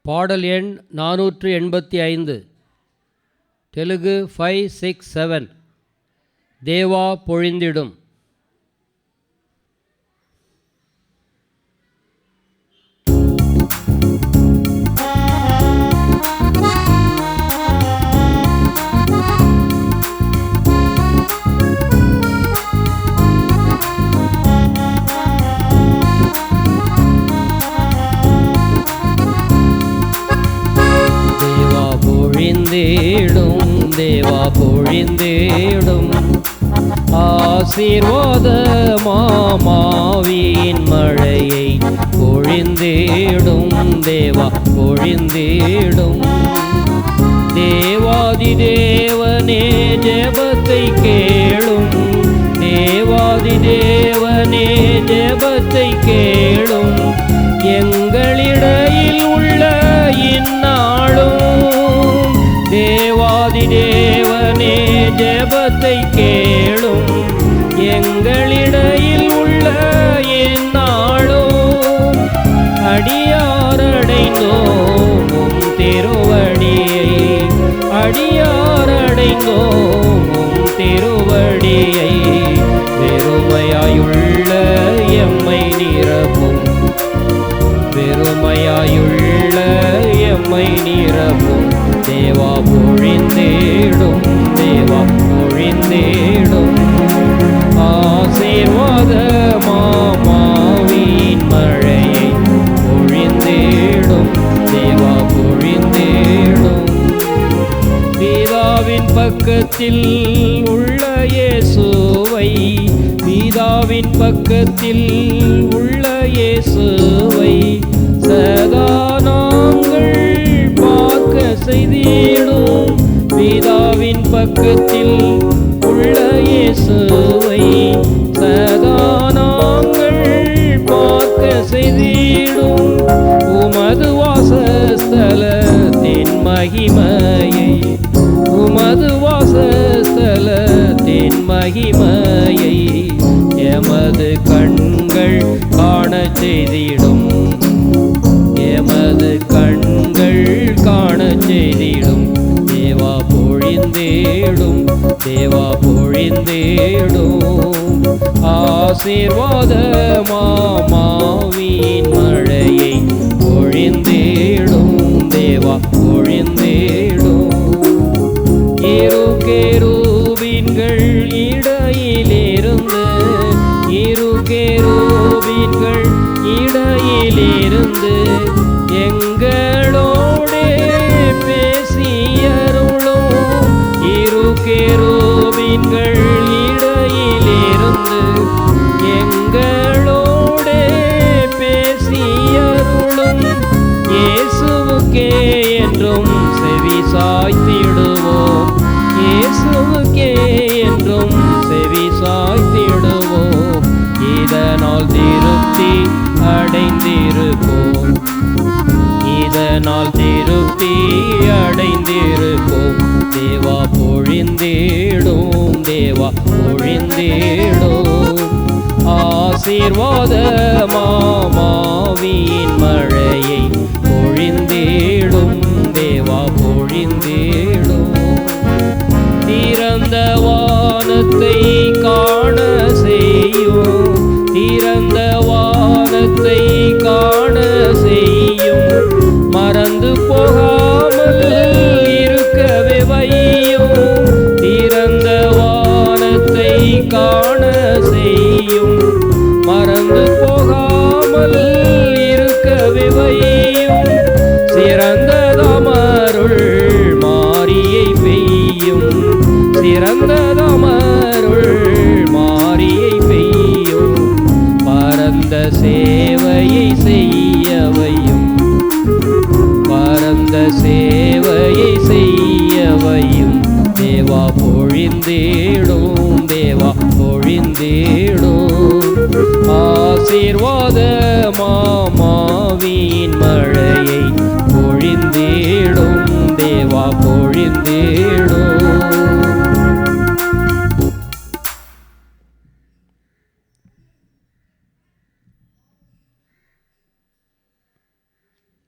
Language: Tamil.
பாடல் எண் 485, தெலுங்கு 567. தேவா பொழிந்திடும். தேவா பொழிந்தேடும் ஆசீர்வாதமாவியின் மழையை பொழிந்தேடும். தேவா பொழிந்தேடும். தேவாதி தேவனே ஜெபத்தை கேளும். தேவாதி தேவனே ஜெபத்தை கேளும். எங்களிடையில் உள்ள இந்நாளும் தேவாதி தேவனே ஜெபத்தை கேளும். எங்களிடையில் உள்ள இந்நாளும் அடியாரடைந்தோம் திருவடியை. அடியாரடைந்தோம் திருவடியை. பெருமையாயுள்ள எம்மை நிரப்பும். பெருமையாயுள்ள எம்மை நிரப்பும். தேவா பொழிந்தேடும். தேவா பொழிந்தேடும். ஆசீர்வாதமாவியின் மழையை பொழிந்தேடும். தேவா பொழிந்தேடும். பிதாவின் பக்கத்தில் உள்ள இயேசுவை. பிதாவின் பக்கத்தில் உள்ள இயேசுவை சதா நாங்கள் பார்க்க செய்திடும். பிதாவின் பக்கத்தில் உள்ள இயேசுவை சதா நாங்கள் பார்க்க செய்திடும். உமது வாசஸ்தலத்தின் மகிமையை. உமது வாசஸ்தலத்தின் மகிமையை எமது கண்கள் காண செய்திடும். எமது கண்கள் காண செய்திடும். தேவா பொழிந்தேடும். தேவா பொழிந்தேடும். ஆசீர்வாதமாவியின் மழையை பொழிந்தேடும். தேவா பொழிந்தேடும். இரு கேருபீன்கள் இடையிலிருந்து. இரு கேருபீன்கள் இடையிலிருந்து எங்களோடே பேசியருளும். இரு கேருபீன்கள் இடையிலிருந்து எங்களோடே பேசியருளும். இயேசுவுக்கே என்றும் செவி சாய்த்திடுவோம். இயேசுவுக்கே என்றும் செவி சாய்த்திடுவோம். இதனால் திருப்தி அடைந்திருப்போம். இதனால் திருப்தி அடைந்திருப்போம். தேவா பொழிந்தேடும். தேவா பொழிந்தேடும். ஆசீர்வாதமாவியின் மழையை பொழிந்தேடும். தேவா பொழிந்தேடும். திறந்த வானத்தை காண செய்யும். திறந்த வானத்தை காண செய்யும். மறந்து போகாமல் இருக்கவே வையும். திறந்த வானத்தை காண செய்யும். மறந்து போகாமல் இருக்கவே வையும். சிறந்ததமருள் மாரியை பெய்யும். சிறந்ததமருள் மாரியை பெய்யும். பரந்த சேவையை செய்யவையும். பரந்த சேவையை செய்யவையும். தேவா பொழிந்தேடும். தேவா பொழிந்தேடும். ஆசீர்வாதமா